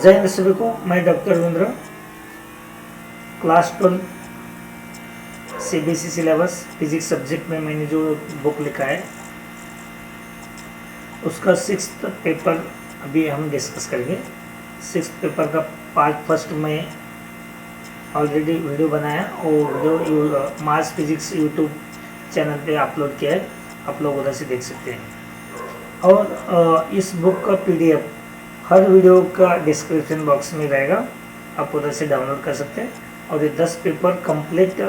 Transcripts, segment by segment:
जय हिंद सभी को। मैं doctor Ravindra. Class 12 CBSE syllabus physics subject में मैंने जो बुक लिखा है उसका 6th पेपर अभी हम डिस्कस करेंगे। 6th पेपर का पार्ट फर्स्ट में ऑलरेडी वीडियो बनाया और वीडियो मास फिजिक्स यूट्यूब चैनल पे अपलोड किया है, आप लोग उधर से देख सकते हैं। और इस बुक का पीडीएफ हर वीडियो का डिस्क्रिप्शन बॉक्स में रहेगा, आप उधर से डाउनलोड कर सकते हैं। और ये 10 पेपर कंप्लीट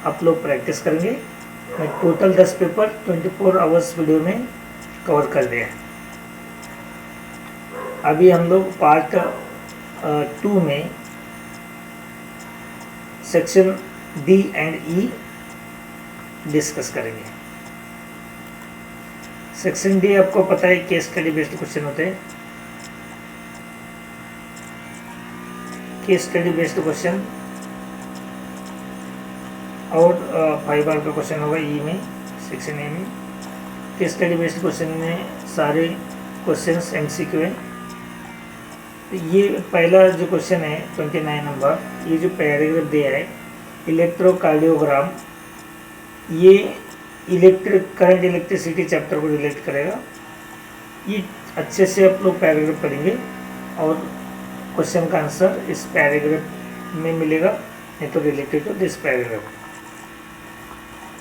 आप लोग प्रैक्टिस करेंगे। मैं टोटल 10 पेपर 24 आवर्स वीडियो में कवर कर दिया है। अभी हम लोग पार्ट 2 में section D and E discuss करेंगे। सेक्शन डी आपको पता है केस स्टडी बेस्ड क्वेश्चन होते हैं। केस स्टडी बेस्ड क्वेश्चन और 5 बार का क्वेश्चन होगा ई में, सेक्शन ए में। केस स्टडी बेस्ड क्वेश्चन में सारे क्वेश्चंस एमसीक्यू है। ये पहला जो क्वेश्चन है 29 नंबर, ये जो पैराग्राफ दिया है इलेक्ट्रोकार्डियोग्राम, ये इलेक्ट्रिक करंट इलेक्ट्रिसिटी चैप्टर को रिलेट करेगा। ये अच्छे से आप लोग पैराग्राफ पढ़ेंगे और क्वेश्चन का आंसर इस पैराग्राफ में मिलेगा, नहीं तो related to this paragraph.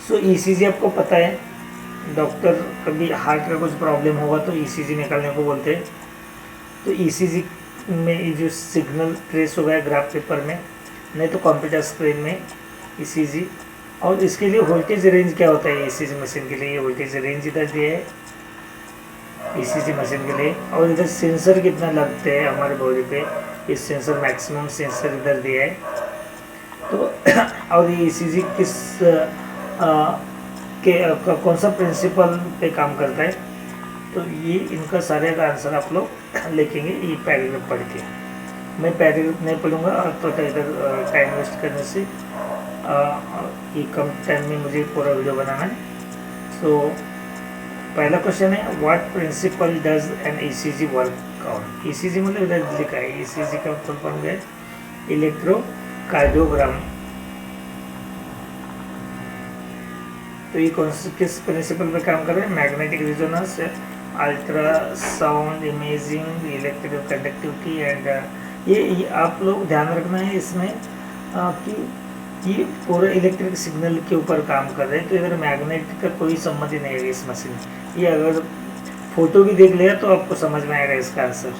So ECG आपको पता है, डॉक्टर कभी हार्ट का कुछ प्रॉब्लम होगा तो ईसीजी निकालने को बोलते हैं। तो ईसीजी में ये जो सिग्नल ट्रेस हो गया ग्राफ पेपर में, नहीं तो कंप्यूटर स्क्रीन में ईसीजी। और इसके लिए वोल्टेज रेंज क्या होता है ईसीजी मशीन के लिए, ये वोल्टेज रेंज इधर दिया है ईसीजी मशीन के लिए। और इधर सेंसर कितना लगते हैं हमारे बॉडी पे, इस सेंसर मैक्सिमम सेंसर इधर दिया है। तो और ये ईसीजी किस कौन सा प्रिंसिपल पे काम करता है, तो ये इनका सारे का आंसर आप लोग लिखेंगे ये पैराग्राफ पढ़ के। मैं पैराग्राफ नहीं पढ़ूंगा तो इधर टाइम वेस्ट करने से ये कम टाइम में मुझे पूरा वीडियो बनाना है। सो पहला क्वेश्चन है what principle does an ECG work on. ECG मतलब इधर लिखा है, ईसीजी का फुल फॉर्म है इलेक्ट्रोकार्डियोग्राम। तो ये कौन से किस प्रिंसिपल पे काम कर रहे हैं, magnetic resonance, ultrasound imaging, electrical conductivity and ये आप लोग ध्यान रखना है इसमें कि ये पूरा इलेक्ट्रिक सिग्नल के ऊपर काम कर रहे हैं। तो इधर मैग्नेट का कोई संबंध ही नहीं है इस मशीन में। ये अगर फोटो भी देख लिया तो आपको समझ में आएगा इसका आंसर।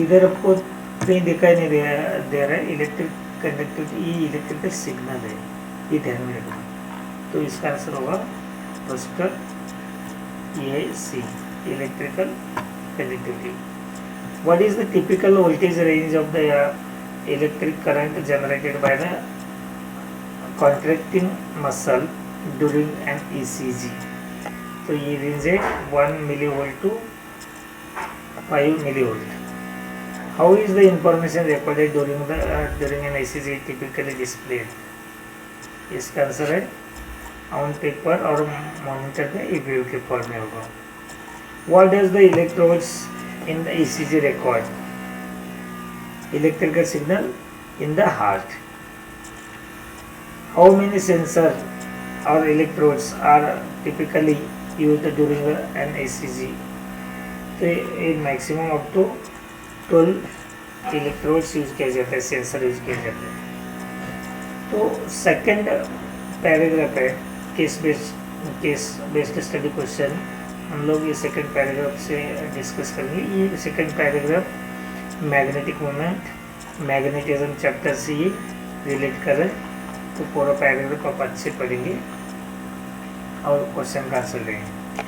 इधर आपको कहीं दिखाई नहीं दे रहा है इलेक्ट्रिक कंडक्टिविटी, ये इलेक्ट्रिकल सिग्नल है, ये ध्यान में रखना। तो इसका आंसर होगा register A C, electrical conductivity. What is the typical voltage range of the electric current generated by the contracting muscle during an ECG. तो ये रेंज है 1 millivolt to 5 millivolt. How is the information recorded during an ECG typically displayed. इसका answer है on paper और monitor में E wave के form में होगा। What does the electrodes in the ECG record, electrical signal in the heart. How many sensor or electrodes are typically used during an ECG. तो ये maximum up to 12 electrodes use किया जाता है, sensor use किया जाता है। तो second paragraph है केस बेस्ड स्टडी क्वेश्चन। हम लोग ये सेकंड पैराग्राफ से डिस्कस करेंगे। ये second paragraph magnetic moment, magnetism chapter से ये रिलेट कर रहे हैं। तो पूरा पैराग्राफ आप अच्छे पढ़ेंगे और क्वेश्चन का आंसर देंगे।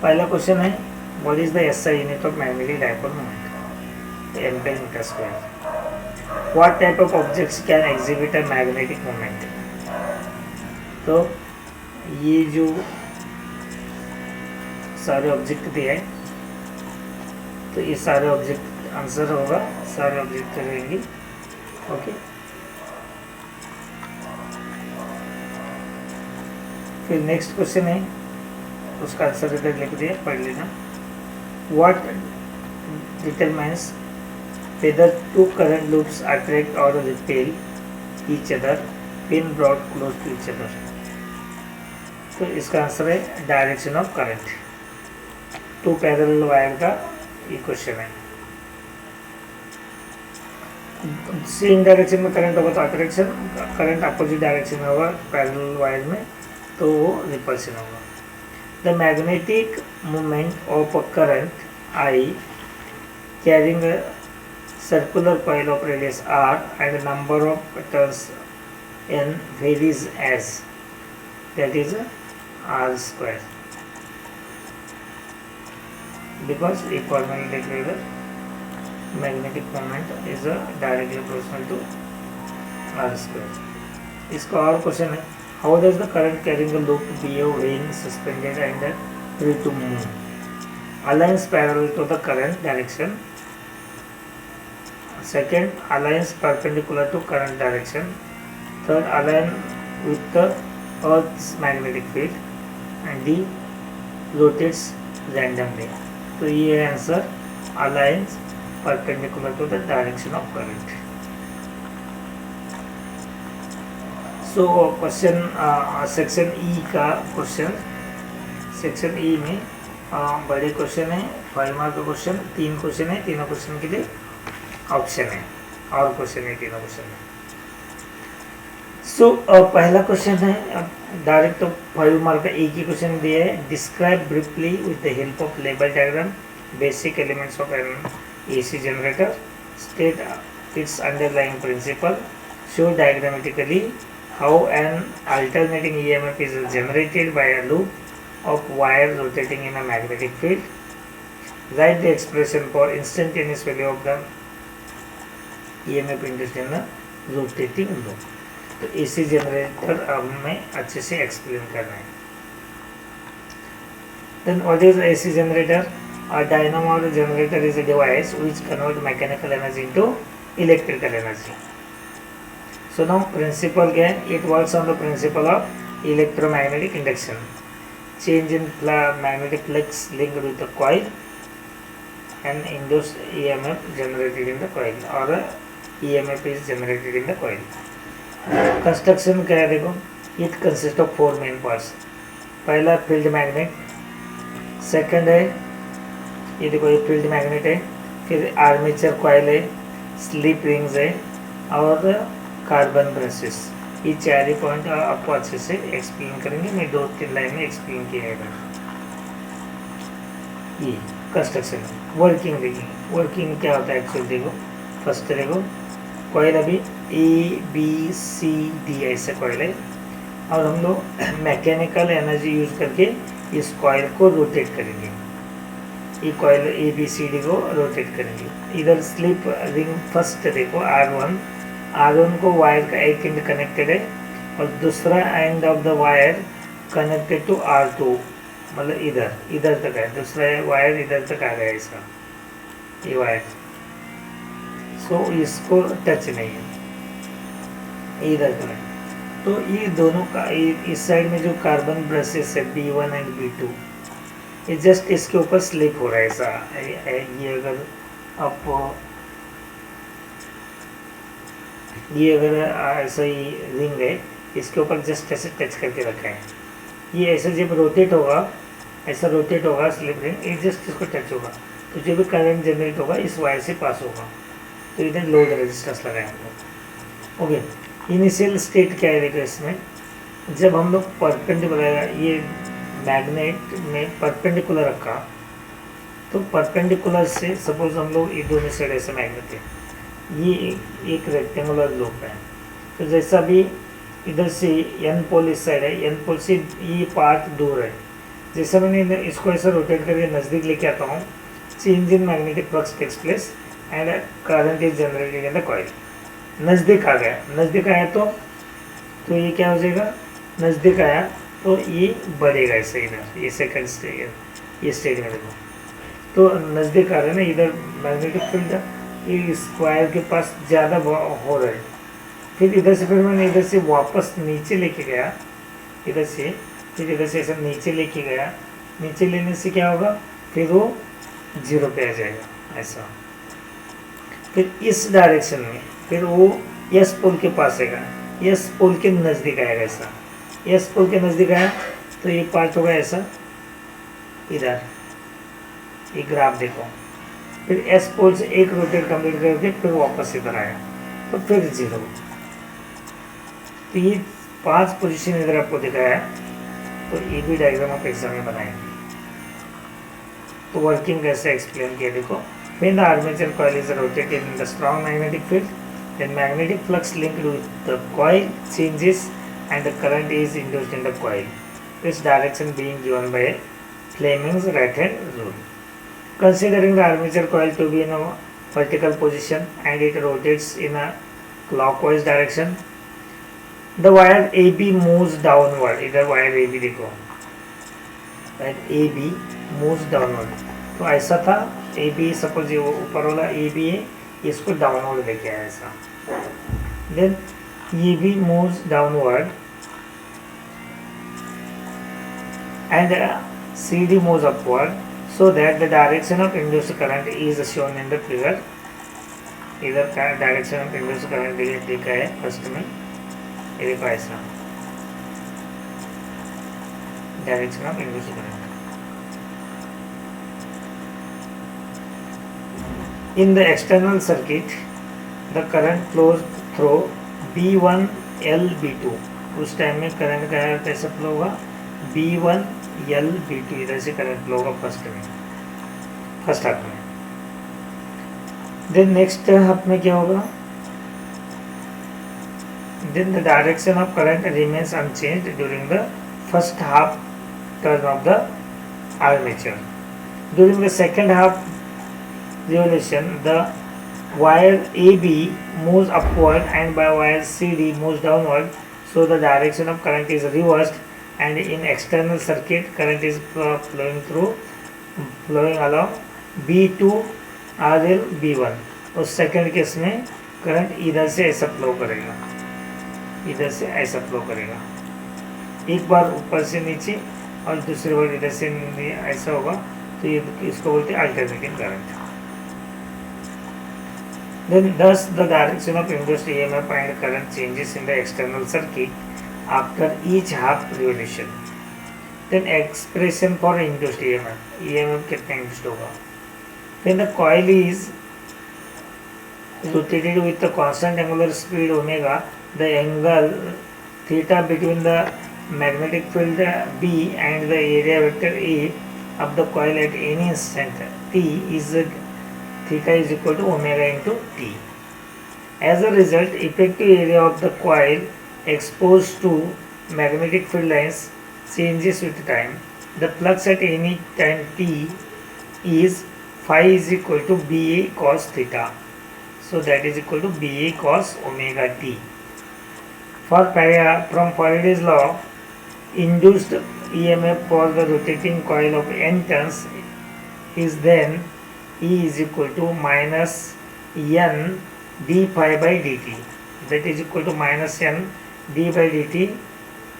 पहला क्वेश्चन है what is the SI unit of magnetic dipole moment, ampere metre square. What type of objects can exhibit a magnetic moment. तो ये जो सारे ऑब्जेक्ट दिए हैं, तो ये सारे ऑब्जेक्ट आंसर होगा, सारे ऑब्जेक्ट रहेंगे। ओके, फिर नेक्स्ट क्वेश्चन है, उसका आंसर इधर लिख दिया, पढ़ लेना। What determines whether two current loops attract or repel each other when brought close to each other. तो इसका आंसर है direction of current. Two parallel wire का ये क्वेश्चन है। सेम डायरेक्शन में करंट होगा तो अट्रैक्शन, करंट अपोजिट डायरेक्शन में होगा पैरेलल वायर में तो वो रिपल्शन होगा। The magnetic movement of a current I carrying a circular coil of radius r and number of turns n varies as, that is r square, because equal magnetic moment is directly proportional to r square. इसका और question है, how does the current carrying a loop behave when suspended and free to move? Aligns parallel to the current direction. Second, aligns perpendicular to current direction. Third, align with the Earth's magnetic field. And D, rotates randomly. तो ये answer aligns perpendicular to the direction of current. So question section E का question, section E में बड़े question है, 5 mark का question, 3 question है, तीनों question के लिए ऑप्शन है और क्वेश्चन है, तीनों क्वेश्चन है। सो पहला क्वेश्चन है डायरेक्ट 5 मार्क का एक ही क्वेश्चन दिया है। Describe briefly with the help of label diagram basic elements of an AC generator, state its underlying principle, show diagrammatically how an alternating EMF is generated by a loop of wire rotating in a magnetic field. Write the expression for instantaneous value of the EMF induced in a rotating loop. तो AC generator हमें अच्छे से explain करना है। Then what is AC generator? A dynamo or a generator is a device which convert mechanical energy into electrical energy. So now principle क्या है? It works on the principle of electromagnetic induction. Change in magnetic flux linked with the coil and induced EMF generated in the coil, or EMF is generated in the coil. Construction क्या है देखो, it consists of 4 main parts. पहला field magnet, second है ये देखो ये field magnet है, फिर आर्मेचर कॉइल है, स्लिप रिंग्स है और कार्बन ब्रशेस। ये 4 ही पॉइंट आपको अच्छे से एक्सप्लेन करेंगे, मैं 2-3 लाइन में एक्सप्लेन किया है। ये कंस्ट्रक्शन वर्किंग देखिए, वर्किंग क्या होता है एक्चुअली देखो। फर्स्ट देखो कॉइल अभी ABCD ऐसे कॉइल है और हम लोग मैकेनिकल एनर्जी यूज करके इस कॉइल को रोटेट करेंगे। ये कॉइल ABCD को रोटेट करेंगे। इधर स्लिप रिंग फर्स्ट देखो R1 को वायर का एक एंड कनेक्टेड है और दूसरा end of the wire connected to R2, मतलब इधर तक है, दूसरा वायर इधर तक आ गया इसका ये वायर। सो इसको टच नहीं है, इधर तक है। तो ये दोनों का इस साइड में जो कार्बन ब्रशेस है B1 एंड B2, ये जस्ट इसके ऊपर स्लिप हो रहा है ऐसा। ये अगर आप ये अगर ऐसा ही रिंग है, इसके ऊपर जस्ट ऐसे टच करके रखा है। ये ऐसे जब रोटेट होगा, ऐसा रोटेट होगा स्लिप रिंग, ये जस्ट इसको टच होगा तो जो भी करंट जनरेट होगा इस वायर से पास होगा। तो इधर लोड रेजिस्टेंस लगाए हम लोग। ओके, इनिशियल स्टेट क्या है देखो इसमें, जब हम लोग परपेंडिकुलर ये मैग्नेट में परपेंडिकुलर रखा तो परपेंडिकुलर से सपोज हम लोग ये दोनों साइड ऐसे मैग्नेट है, ये एक रेक्टेंगुलर लूप है। तो जैसा भी इधर से एन पोल इस साइड है, एन पोल से ये पार्ट दूर है, जैसा मैंने इसको ऐसा रोटेट करके नज़दीक लेके आता हूँ, change in magnetic flux takes place and current is generated in the coil. नज़दीक आ गया, नज़दीक आया तो ये क्या हो जाएगा, नज़दीक आया तो ये बढ़ेगा ऐसे इधर, ये सेकंड स्टेज, ये स्टेज में देखो तो नज़दीक आ रहा है ना, इधर मैग्नेटिक फील्ड ये स्क्वायर के पास ज़्यादा हो रहा है। फिर इधर से फिर मैंने इधर से वापस नीचे लेके गया, इधर से फिर इधर से ऐसा नीचे लेके गया, नीचे लेने से क्या होगा, फिर वो 0 पे आ जाएगा ऐसा। फिर इस डायरेक्शन में फिर वो एस पोल के पास आएगा, एस पोल के नज़दीक आएगा ऐसा, एस पोल के नज़दीक आया तो ये पार्ट होगा ऐसा इधर, ये ग्राफ देखो। फिर एस पोल से एक रोटेट कंप्लीट करके फिर वापस इधर आया तो फिर 0। तो ये 5 पोजीशन इधर आपको दिखाया है। तो ये भी डायग्राम आप एग्जाम में बनाएंगे। तो वर्किंग कैसे एक्सप्लेन किया देखो। When the armature coil is rotated in the strong magnetic field, then magnetic flux linked with the coil changes and the current is induced in the coil. This direction being given by Fleming's right-hand rule. Considering the armature coil to be in a vertical position and it rotates in a clockwise direction, the wire AB moves downward. इधर wire AB देखो, right? AB moves downward. तो ऐसा था A B, suppose ये ऊपर वाला A B है, इसको डाउनवर्ड लेके आया ऐसा। देन ये भी moves downward and C D moves upward, so that the direction of induced current is shown in the figure. इधर का डायरेक्शन ऑफ इंड्यूस्ड करंट लिखा है फर्स्ट में, ये देखो ऐसा direction of induced current. In the external circuit, the current flows through B1 L B2। उस time में करंट का कैसे फ्लो होगा, B1 L B2 इधर से करंट फ्लो होगा फर्स्ट हाफ में। देन नेक्स्ट हाफ में क्या होगा, then the direction of current remains unchanged during the first half turn of the armature. During the second half revolution, the wire AB moves upward and by wire CD moves downward, so the direction of current is reversed and in external circuit current is flowing along B2 RL B1। उस second case में current इधर से ऐसा flow करेगा, इधर से ऐसा flow करेगा, एक बार ऊपर से नीचे और दूसरी बार इधर से ऐसा होगा। तो ये इसको बोलते हैं alternating current. Then thus the direction of induced EMF and current changes in the external circuit after each half revolution. Then expression for induced EMF, EMF कितना induced होगा। When the coil is rotated with the constant angular speed omega, the angle theta between the magnetic field B and the area vector A of the coil at any instant t is theta is equal to omega into t. As a result, effective area of the coil exposed to magnetic field lines changes with time. The flux at any time t is phi is equal to Ba cos theta. So that is equal to Ba cos omega t. From Faraday's law, induced EMF for the rotating coil of n turns is then E is equal to minus n d phi by dt, that is equal to minus n d by dt।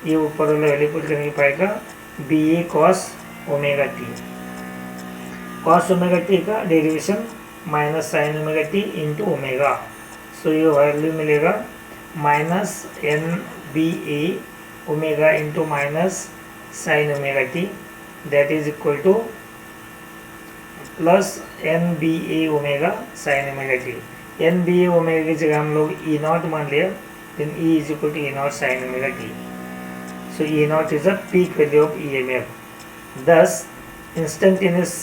ये ऊपर वाला value put करने पाएगा B A cos omega T. Cos omega T का derivation minus sine omega T into omega, so ये value मिलेगा minus N B A omega into minus sine omega T, that is equal to plus N B A omega sine omega T. N B A omega की जगह हम लोग E naught मान लिया, then E is equal to E naught sine omega T. So E not is a peak value of E M F. Thus instantaneous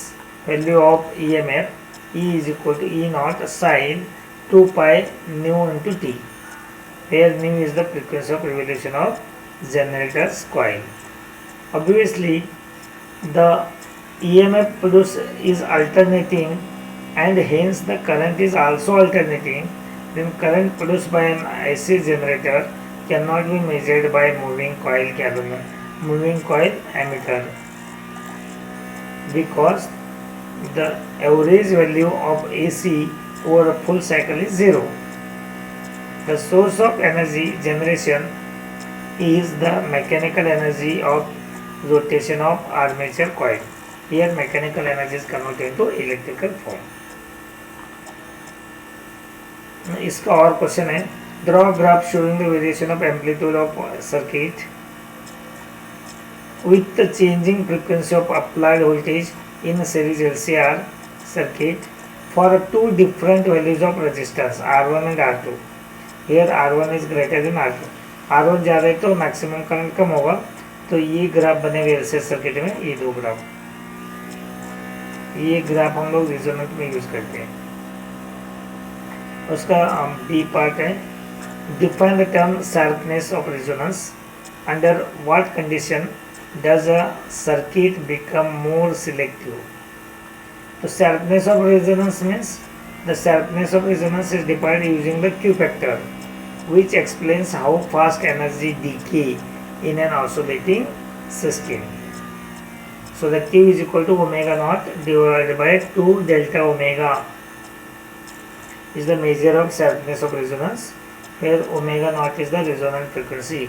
value of E M F E is equal to E naught sine 2 pi nu into T, where nu is the frequency of revolution of generators coil. Obviously, the EMF produced is alternating and hence the current is also alternating. Then current produced by an AC generator cannot be measured by moving coil ammeter, because the average value of AC over a full cycle is 0. The source of energy generation is the mechanical energy of rotation of armature coil. Here mechanical energy is converted into electrical form. इसका और question है, draw graph showing the variation of amplitude of circuit with the changing frequency of applied voltage in series LCR circuit for two different values of resistance R1 and R2. Here R1 is greater than R2. R1 ज़्यादा है तो maximum current कम होगा, तो ये graph बनेगा LCR circuit में, ये दो ग्राफ, ये ग्राफ हम लोग रिजोनेंट में यूज करते हैं। उसका बी पार्ट है, define the term sharpness of resonance, under what condition does a circuit become more selective? So sharpness of resonance means the sharpness of resonance is defined using the Q factor, which explains how fast energy decay in an oscillating system. So the Q is equal to omega naught divided by 2 delta omega is the measure of sharpness of resonance, where omega naught is the resonant frequency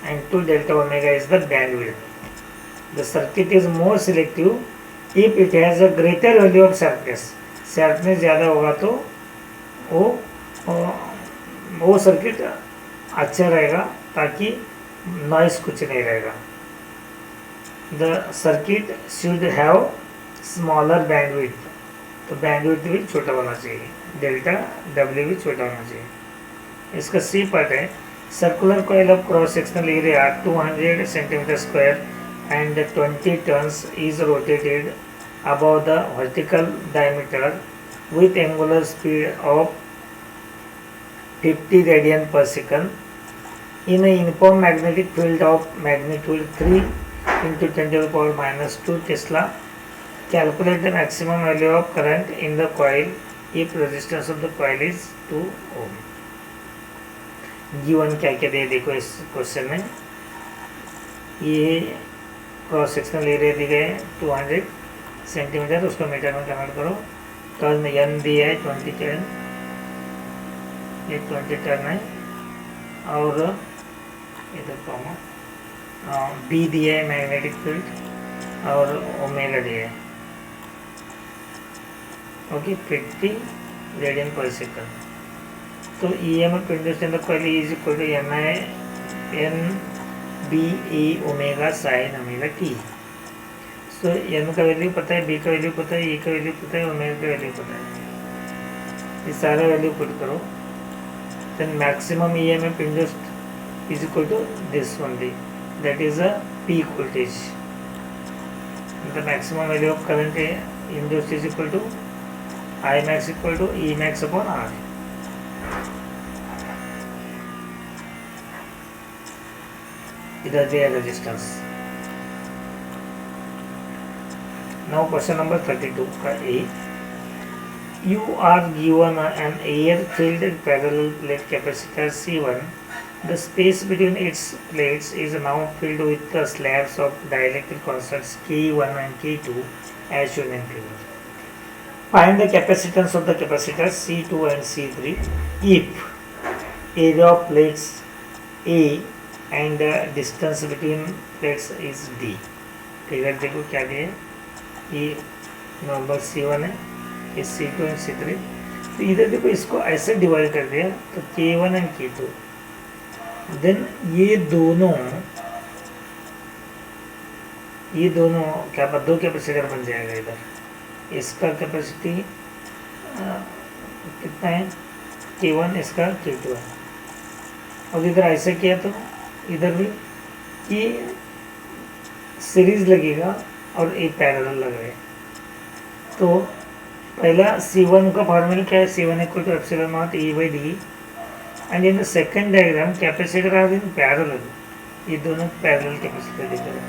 and 2 delta omega is the bandwidth. The circuit is more selective if it has a greater value of sharpness. Sharpness ज़्यादा होगा तो वो circuit अच्छा रहेगा, ताकि noise कुछ नहीं रहेगा। The circuit should have smaller bandwidth, तो बैंडविड्थ भी छोटा होना चाहिए, डेल्टा डब्ल्यू भी छोटा होना चाहिए। इसका सी पार्ट है, circular coil of cross sectional area 200 centimetre square and 20 turns is rotated above the vertical diameter with angular speed of 50 radian per second in a uniform magnetic field of magnitude 3 into 10 to the power minus 2 Tesla. Calculate the maximum value of current in the coil if resistance of the coil is 2 ohm. Given क्या क्या दे देखो इस question में, ये cross sectional area दी गए 200 centimetre, उसको metre में convert करो, टर्न एन दिया है 20 टर्न, ये 20 टर्न है, और इधर कॉमा बी दिया है मैग्नेटिक फील्ड और ओमेगा दिया है, ओके 50 रेडियन पर सेकंड। तो E M F induced in the coil is equal to N I N B A omega sine omega T. So N का वैल्यू पता है, B का वैल्यू पता है, ई का वैल्यू पता है, ओमेगा का वैल्यू पता है, ये सारा वैल्यू पुट करो, then maximum E M F induced is equal to this only, that is a peak voltage. The maximum value of current induced is equal to I max equal to E max upon R. इधर दिया resistance. Now question number 32 का A, you are given an air field parallel plate capacitor C1. The space between its plates is now filled with the slabs of dielectric constants K1 and K2 as shown in figure. Find the capacitance of the capacitors C2 and C3 if area of plates A and distance between plates is D. Figure देखो क्या दिया है, ये normal C1 है, ये C2 and C3। तो इधर देखो इसको ऐसे डिवाइड कर दिया, तो K1 एंड K2, देन ये दोनों क्या दो कैपेसिटर बन जाएगा। इधर इसका कैपेसिटी कितना है K1, इसका K2 है, और इधर ऐसे किया तो इधर भी ये सीरीज लगेगा और एक पैरेलल लग रहे। तो पहला C1 का फॉर्मूला क्या है, C1 equal to epsilon naught E by D, and in the second diagram capacitor are in parallel, ये दोनों पैरेलल कैपेसिटर दिख रहे हैं,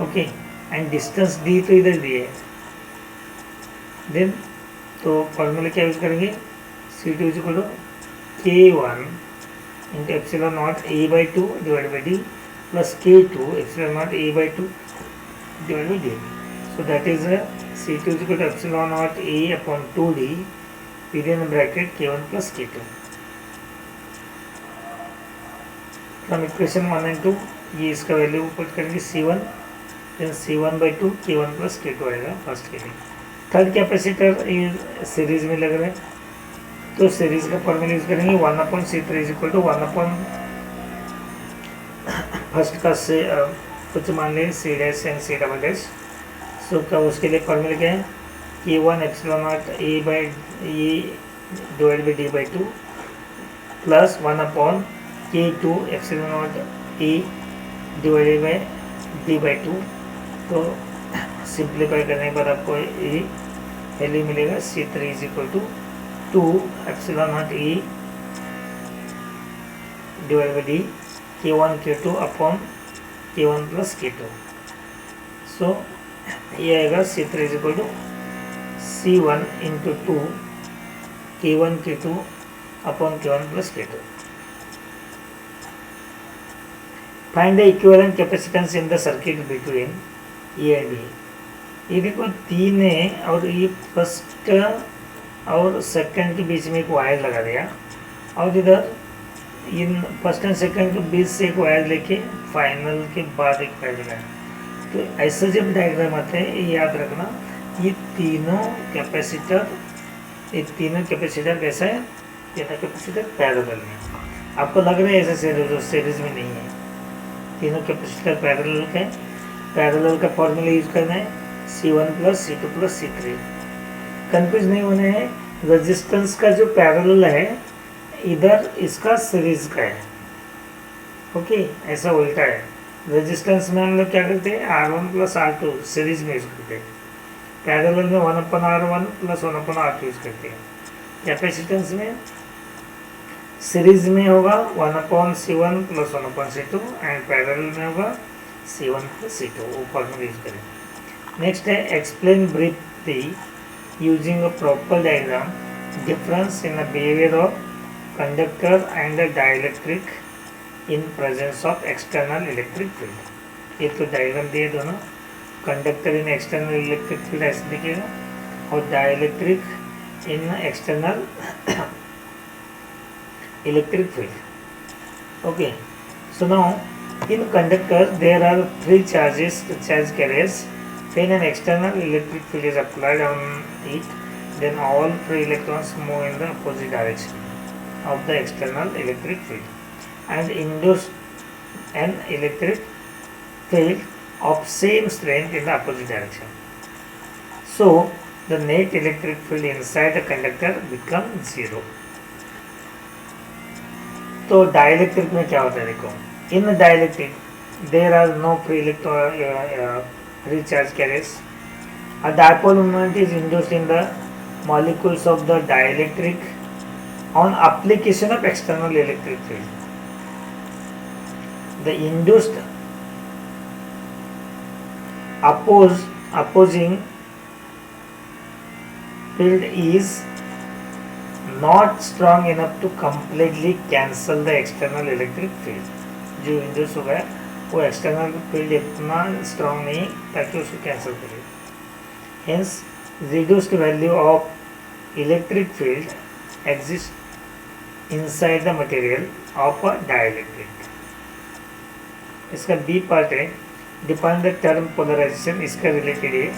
ओके, एंड डिस्टेंस डी तो इधर दिए है। देन तो फॉर्मूला क्या यूज करेंगे, C2 is equal to K1 into epsilon naught A by 2 divided by D plus K2 epsilon naught A by 2 divided by D. So that is C2 is equal to epsilon naught A upon 2D within the bracket K1 plus K2. From equation 1 and 2 ये इसका value put करेंगे C1, then C1 by 2 K1 plus K2 आएगा first के लिए। Third capacitor ये series में लग रहे हैं, तो सीरीज का फॉर्मूला यूज करेंगे 1/C3 is equal to 1 first का से कुछ मान लें C dash and C double dash. So का उसके लिए फॉर्मूला क्या है K1 epsilon naught A by E divide by D by 2 प्लस 1/K2 epsilon naught A divided by D by 2। तो सिंप्लीफाई करने के बाद आपको ये वैल्यू मिलेगा C3 is equal to 2 epsilon naught E divide by D K1 K2 upon K1 plus K2। So ये आएगा C3 is equal to C1 into 2 K1 K2 upon K1 plus K2। Find the equivalent capacitance in the circuit between A and B. ये देखो 3 है और ये first और second के बीच में एक वायर लगा दिया और इधर इन फर्स्ट एंड सेकंड के बीच से एक वायर लेके फाइनल के बाद एक वायर लगाया। तो ऐसा जब डायग्राम आते हैं ये याद रखना ये तीनों कैपेसिटर कैसा है, तीनों कैपेसिटर पैरेलल में। आपको लग रहा है ऐसे सीरीज में नहीं है, तीनों कैपेसिटर पैरेलल के। पैरेलल का फॉर्मूला यूज करना है C1 plus C2 plus C3। Confuse नहीं होना है, रेजिस्टेंस का जो पैरेलल है इधर इसका सीरीज का है। ओके, ऐसा उल्टा है। रेजिस्टेंस में हम लोग क्या करते हैं R1 प्लस R2 सीरीज में यूज करते हैं, पैरेलल में 1/R1 प्लस 1/R2 यूज करते हैं। कैपेसिटेंस में सीरीज में होगा 1/C1 plus 1/C2 and parallel में होगा C1 प्लस C2। वो फॉर्मूला यूज करें। नेक्स्ट है explain briefly using a proper diagram difference in the behaviour of conductor and dielectric in presence of external electric field. ये तो diagram दिए दोनों, conductor in external electric field ऐसे दिखेगा और dielectric in external electric field. Okay, so now in conductor there are 3 charge carriers. When an external electric field is applied on it, then all free electrons move in the opposite direction of the external electric field and induce an electric field of same strength in the opposite direction. So the net electric field inside the conductor becomes 0. तो dielectric में क्या होता है देखो, in dielectric there are no free charge carriers. A dipole moment is induced in the molecules of the dielectric on application of external electric field. The induced opposing field is not strong enough to completely cancel the external electric field। जो induce हुआ है वो external field इतना strong नहीं ताकि उसको cancel करे। Hence reduced value of electric field exist inside the material of a dielectric. इसका बी पार्ट है डिफाइन द टर्म पोलराइजेशन, इसका रिलेटेड है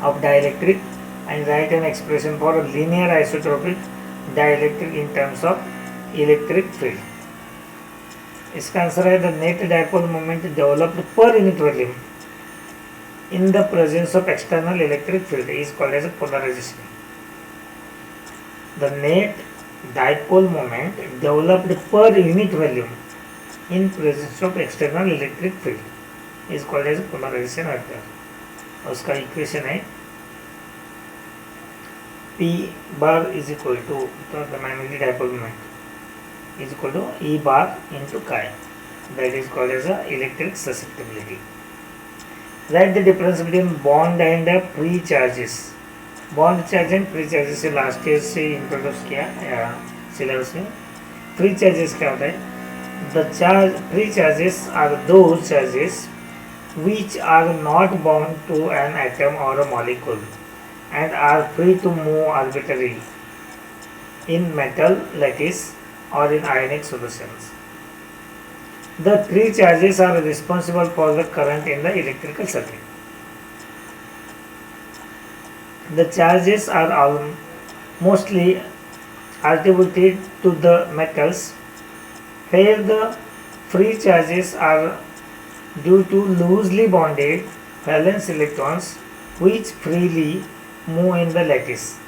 of dielectric and write an expression for a linear isotropic dielectric in terms of electric field. इसका answer है the net dipole moment developed per unit volume in the presence of external electric field is called as a polarization. The net dipole moment developed per unit volume in presence of external electric field is called as a polarization vector. उसका equation है P bar is equal to the magnetic dipole moment is equal to E bar into chi, that is called as a electric susceptibility. Write the difference between bond and free charges. Bond charge and free charges से last year से introduce किया syllabus में। Free charges क्या होता है? The free charges are those charges which are not bound to an atom or a molecule and are free to move arbitrarily in metal, lattice or in ionic solutions. The free charges are responsible for the current in the electrical circuit. The charges are mostly attributed to the metals, where the free charges are due to loosely bonded valence electrons which freely move in the lattice.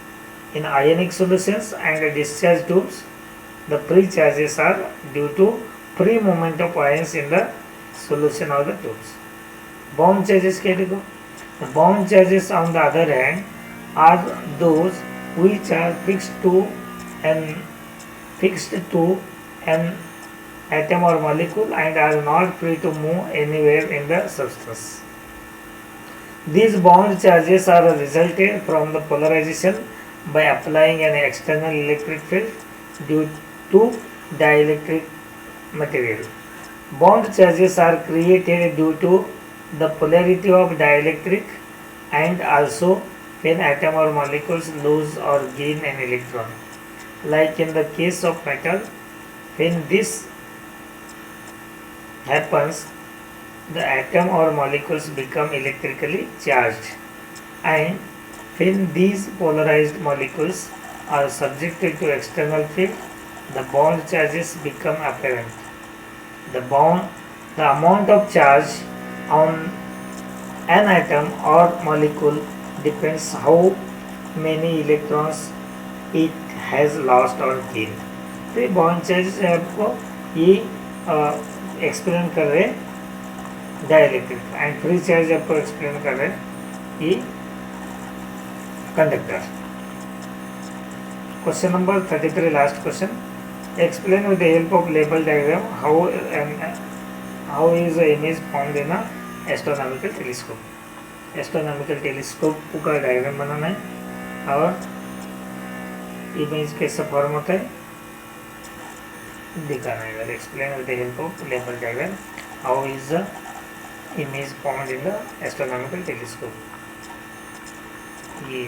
In ionic solutions and discharge tubes, the free charges are due to free movement of ions in the solution of the tubes. Bound charges क्या देखो? The bound charges on the other hand are those which are fixed to an atom or molecule and are not free to move anywhere in the substance. These bound charges are resulted from the polarization by applying an external electric field due to dielectric material. Bond charges are created due to the polarity of dielectric and also when atom or molecules lose or gain an electron. Like in the case of metal, when this happens, the atom or molecules become electrically charged, and when these polarized molecules are subjected to external field, the bond charges become apparent. The amount of charge on an atom or molecule depends how many electrons it has lost or gained. तो ये bond charges आपको ये explain कर रहे हैं dielectric, and free charge आपको explain कर रहे हैं ये conductor. Question number 33, last question. Explain with the help of label diagram how is the image formed in a astronomical telescope. Astronomical telescope का डायग्राम बनाना है और इमेज कैसे फॉर्म होता है दिखाना है. Explain with the help of label diagram how is the image formed in the astronomical telescope. ये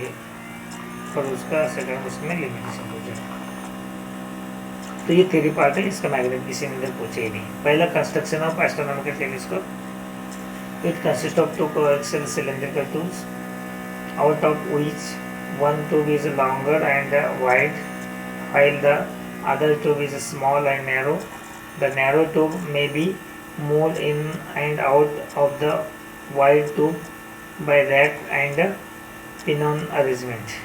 और उसका सेकंड क्वेश्चन में लिमिटेशन पूछा. तो ये थ्योरी पार्ट है, इसका मैग्निफिकेशन इधर पूछे ही नहीं. पहला construction of astronomical telescope. It consists of two coaxial cylindrical tubes, out of which one tube is longer and wide, while the other tube is small and narrow. The narrow tube may be moved in and out of the wide tube by rack and pinion arrangement.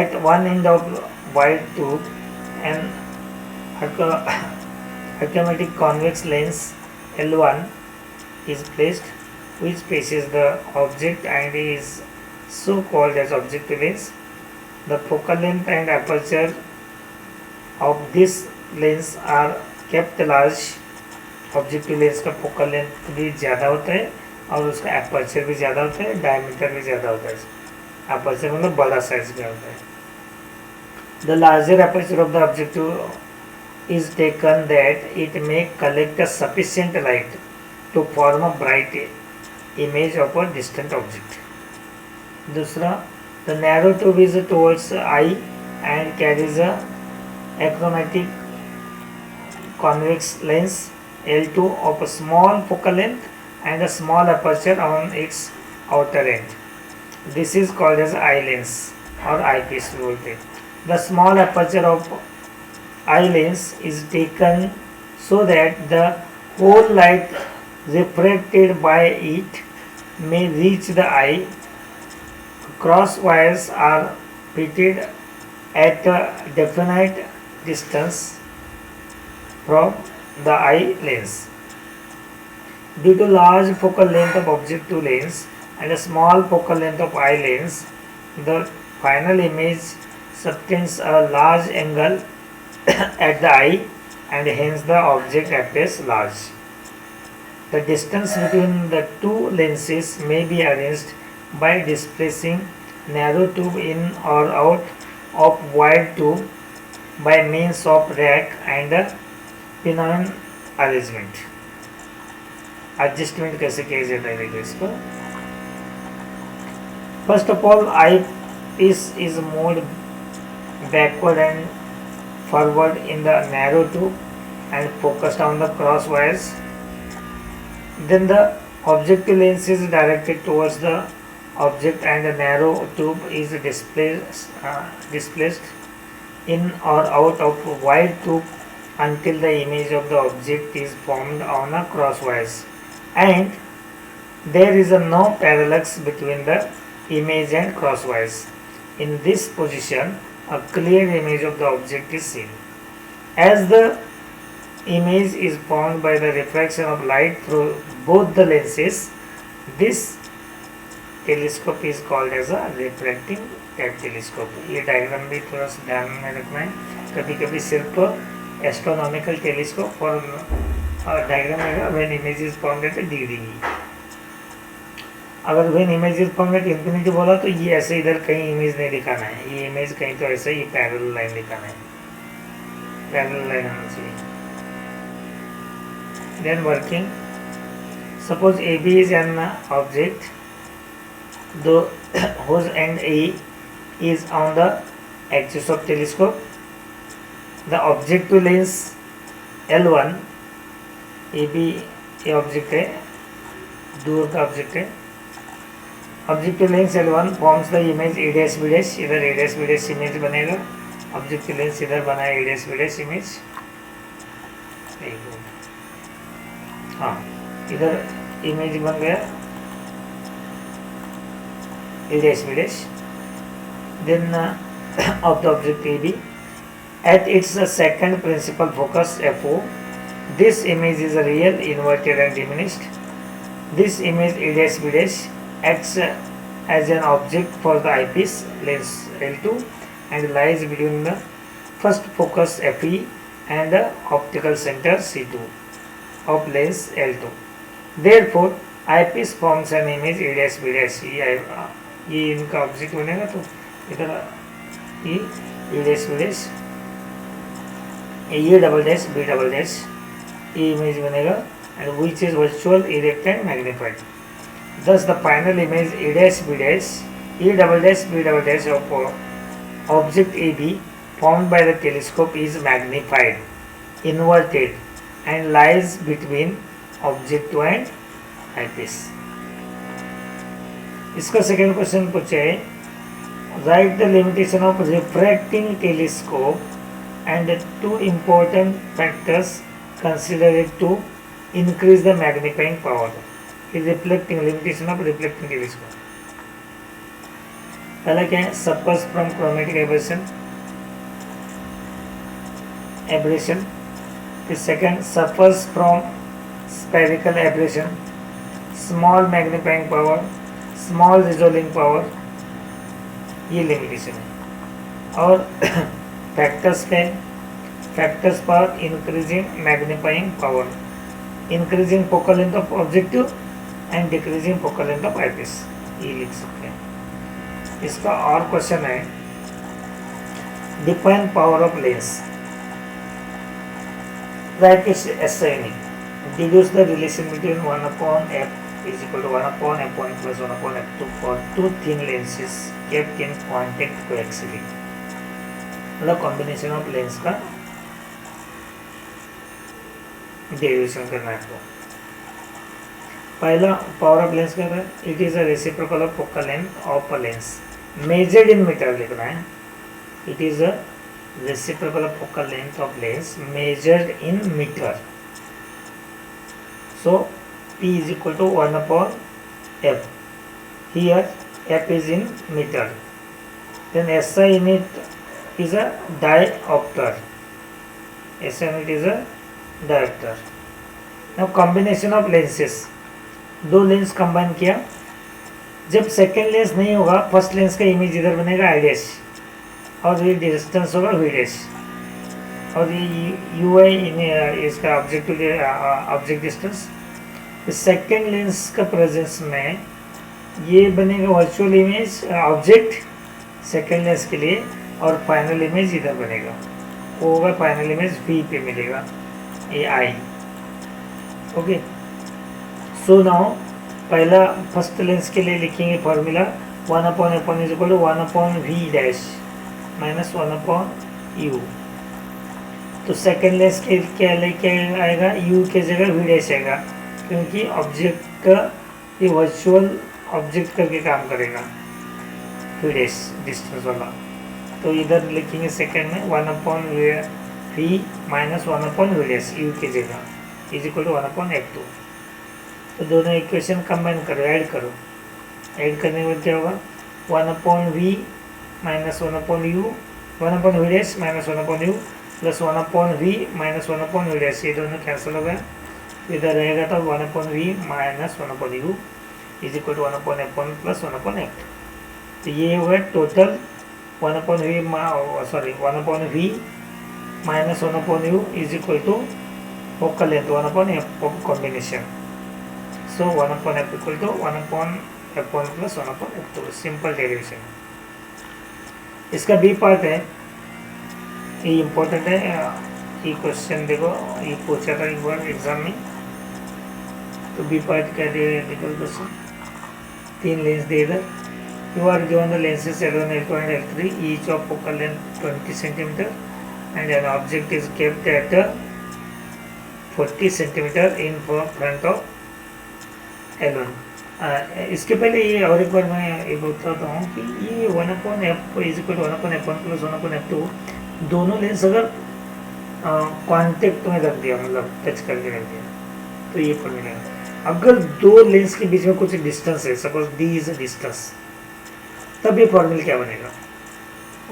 At one end of wide tube, an achromatic convex lens L1 is placed, which faces the object and is so called as objective lens. The focal length and aperture of this lens are kept large. Objective lens का focal length भी ज़्यादा होता है और उसका aperture भी ज़्यादा होता है, डायमीटर भी ज़्यादा होता है. एपर्चर मतलब बड़ा साइज का होता है. The larger aperture of the objective is taken that it may collect a sufficient light to form a bright image of a distant object. दूसरा, the narrow tube is towards eye and carries a achromatic convex lens L2 of a small focal length and a small aperture on its outer end. This is called as eye lens or eyepiece voltage. The small aperture of eye lens is taken so that the whole light refracted by it may reach the eye. Cross wires are fitted at a definite distance from the eye lens. Due to large focal length of objective lens and a small focal length of eye lens, the final image subtends a large angle at the eye and hence the object appears large. The distance between the two lenses may be arranged by displacing narrow tube in or out of wide tube by means of rack and pinion arrangement. Adjustment कैसे किया जाता है देखिए इसको. First of all, eyepiece is moved backward and forward in the narrow tube and focused on the cross wires. Then the objective lens is directed towards the object and the narrow tube is displaced in or out of wide tube until the image of the object is formed on a crosswise, and there is no parallax between the image and crosswise. In this position, a clear image of the object is seen. As the image is formed by the refraction of light through both the lenses, this telescope is called as a refracting telescope. ये diagram भी थोड़ा सा ध्यान में रखना है. कभी कभी सिर्फ एस्ट्रोनॉमिकल टेलीस्कोप और डायग्राम रहेगा when image is found at DD. अगर when image is found at infinity बोला तो ये ऐसे इधर कहीं इमेज नहीं दिखाना है, ये इमेज कहीं तो ऐसे ही पैरेलल लाइन दिखाना है, पैरेलल लाइन होना चाहिए. Then working, suppose AB is an object though whose end A is on the axis of telescope. The objective lens L1, AB ये ऑब्जेक्ट है, दूर का ऑब्जेक्ट है. Objective lens L1 forms the image A'B'. इधर A'B' image बनेगा. Objective lens इधर बनाए A'B' image. हाँ, इधर इमेज बन गया A'. Then of the object AB at its second principal focus FO, this image is real, inverted and diminished. This image A', acts as an object for the eyepiece lens L2 and lies between the first focus FE and the optical center C2 of lens L2. Therefore, eyepiece forms an image A'. ये इनका object बनेगा तो इधर ये A', ये B', ये image बनेगा and which is virtual, erect and magnified. Thus the final image A', B' of object AB formed by the telescope is magnified, inverted and lies between object 2 and eyepiece. इसका second question पूछे, write the limitation of refracting telescope and 2 important factors considered to increase the magnifying power. Reflecting, limitation of reflecting telescope. पहला क्या है, suffers from chromatic aberration. फिर second, suffers from spherical aberration, small magnifying power, small resolving power. ये limitation है. और factors के factors for increasing magnifying power, increasing focal length of objective and decreasing focal length of eyepiece. ये लिख सकते हैं. इसका और क्वेश्चन है, define power of lens. Right it's SI unit. Deduce the relation between 1/f is equal to 1/f1 plus 1/f2 for 2 thin lenses kept in contact coaxially. मतलब combination of lens का derivation करना है आपको. पहला power of lens क्या है, it is a reciprocal of focal length of a lens measured in metre लिखना है. It is a reciprocal of focal length of lens measured in metre. So P is equal to 1/f. Here f is in meter. Then SI unit is a diopter. SI unit is a diopter. Now combination of lenses. 2 lens combine किया. जब second lens नहीं होगा, first lens का image इधर बनेगा I' और ये distance होगा V'. और ये UI इसका ऑब्जेक्ट डिस्टेंस. सेकेंड लेंस का प्रेजेंस में ये बनेगा virtual image object second lens के लिए, और फाइनल इमेज इधर बनेगा, वो होगा फाइनल इमेज V पे मिलेगा, ये I. ओके. सो नाउ पहला फर्स्ट लेंस के लिए लिखेंगे formula 1/f1 is equal to 1/v' minus 1/u. तो सेकेंड लेंस के क्या लेके आएगा, U के जगह V' आएगा, क्योंकि ऑब्जेक्ट का ये वर्चुअल ऑब्जेक्ट करके काम करेगा V' डिस्टेंस वाला. तो इधर लिखेंगे सेकेंड में 1/v minus 1/v dash you की जगह इज इक्वल टू 1/f2। तो दोनों इक्वेशन कंबाइन करो, ऐड करो। ऐड करने के बाद क्या होगा 1/v minus 1/u 1/v dash minus 1/u plus 1/v minus 1/v dash, ये दोनों कैंसिल हो गया। इधर रहेगा तो 1/v minus 1/u is equal to 1/f1 plus 1/f2। तो ये हुआ total 1/v minus 1/u is equal to focal length 1/f combination. So 1/f equal to 1/f1 plus 1/f2, simple derivation. इसका बी पार्ट है, ये important है। ये question देखो, ये पूछा था एक बार एग्जाम में। तो बी पार्ट क्या दे क्वेश्चन, 3 लेंस दे इधर। You are given the lenses L1, L2 and L3 each of focal length 20 cm and an object is kept at 40 cm in front of L1। इसके पहले ये और एक बार मैं ये बताता हूँ कि ये 1/f is equal to 1/f1 plus 1/f2 दोनों लेंस अगर कांटेक्ट में रख दिया, मतलब टच करके रख दिया, तो ये फॉर्मूला है। अगर दो लेंस के बीच में कुछ डिस्टेंस है, suppose D is a distance, तब ये फॉर्मूला क्या बनेगा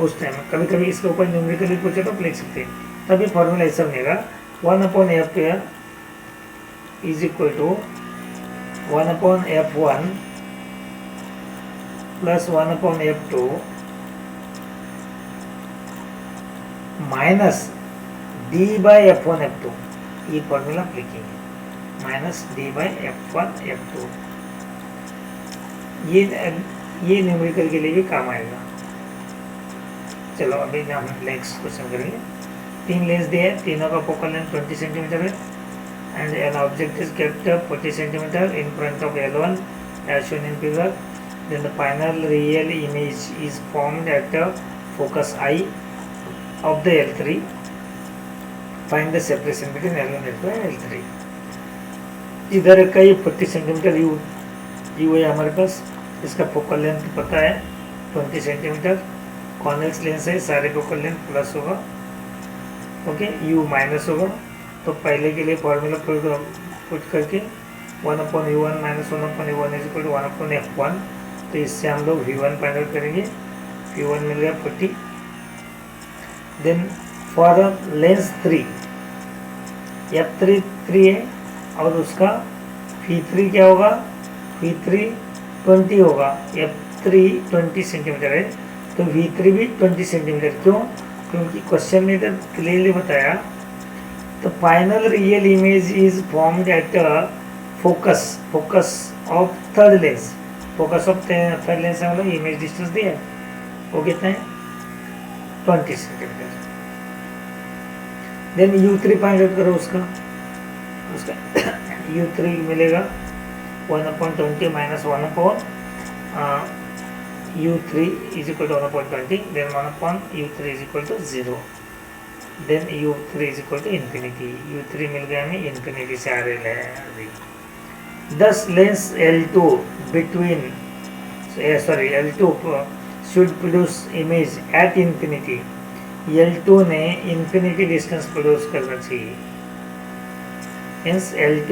उस टाइम। कभी कभी इसके ऊपर न्यूमेरिकल भी पूछे तो आप लिख सकते हैं। तब ये फॉर्मूला ऐसा बनेगा 1/f is equal to 1/f1 plus 1/f2 minus d/f1/f2, ये फॉर्मूला आप लिखेंगे माइनस d/f1/f2। ये न्यूमेरिकल के लिए भी काम आएगा। चलो अभी हम नेक्स्ट क्वेश्चन करेंगे। 3 लेंस दिए, तीनों का फोकल लेंथ 20 सेंटीमीटर है and an object is kept 40 cm in front of L1 as shown in figure. Then the final real image is formed at the focus I of the L3. Find the separation between L1, L2 and L3। इधर का ये 40 centimetre you है हमारे पास। इसका focal length पता है 20 centimetre. Convex lens है, सारे फोकल लेंथ प्लस होगा, ओके, यू माइनस होगा। तो पहले के लिए फॉर्मूला पुट करके 1/v1 minus 1/v1 is equal to 1/f1। तो इससे हम लोग v1 फाइंड आउट करेंगे। v1 मिल गया 40। देन फॉर लेंस 3 f3 3 है और उसका v3 क्या होगा, v3 20 होगा। f3 20 सेंटीमीटर है तो v3 भी 20 सेंटीमीटर। क्यों? क्योंकि क्वेश्चन में तो क्लियरली बताया, the final real image is formed at focus of third lens। focus of third lens से हम लोग इमेज डिस्टेंस दिया है, वो कितना है 20 centimetre. Then u3 find out करो, उसका u3 मिलेगा 1/20 minus 1/u3 is equal to 1/20, then 1/u3 is equal to 0। Then u3 is equal to infinity. u3 मिल गया हमें, इन्फिनिटी से आ रही है। This lens L2 between L2 should produce image at infinity. L2 ने इन्फिनिटी डिस्टेंस प्रोड्यूस करना चाहिए। Hence L2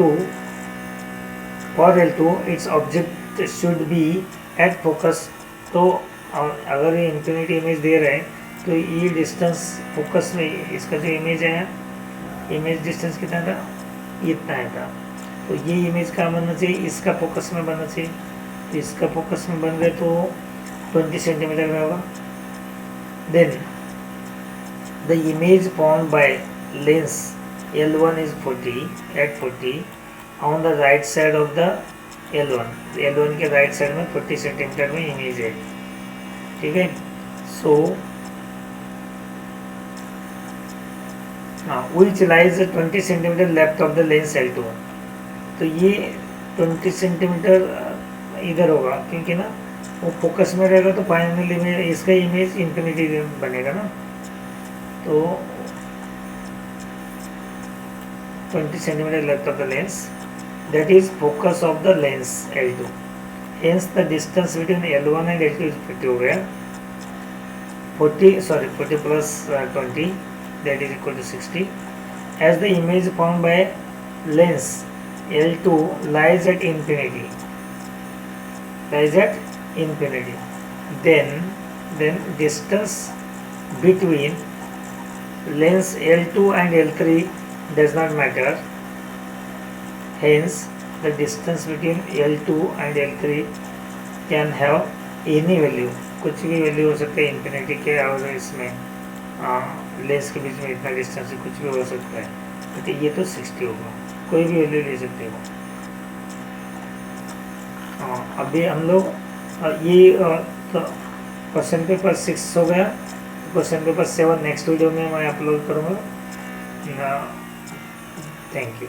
for L2 its object should be at focus. तो अगर ये इन्फिनिटी इमेज दे रहे हैं तो ये डिस्टेंस फोकस में, इसका जो इमेज है, इमेज डिस्टेंस कितना था, इतना है था। तो ये इमेज का बनना चाहिए, इसका फोकस में बनना चाहिए। तो इसका फोकस में बन गए तो 20 सेंटीमीटर में होगा। Then the image formed by lens L1 is 40 at 40 on the right side of the L1 के राइट साइड में 40 सेंटीमीटर में इमेज है, ठीक है। सो which lies 20 centimetre left of the lens L2। तो ये 20 सेंटीमीटर इधर होगा, क्योंकि ना वो फोकस में रहेगा तो फाइनली में इसका इमेज इन्फिनिटी बनेगा ना। तो 20 centimetre left of the lens, that is focus of the lens L2। Hence the distance between L1 and L2 is 50 हो गया। 40 plus 20, that is equal to 60. As the image formed by lens L2 lies at infinity, then distance between lens L2 and L3 does not matter. Hence the distance between L2 and L3 can have any value, कुछ भी value हो सकता है infinity के, और इसमें lens के बीच में इतना डिस्टेंस कुछ भी हो सकता है। तो ये तो 60 होगा, कोई भी वैल्यू ले सकते हो। अभी हम लोग ये क्वेश्चन पेपर 6 हो गया। क्वेश्चन पेपर 7 नेक्स्ट वीडियो में मैं अपलोड करूँगा। Thank you.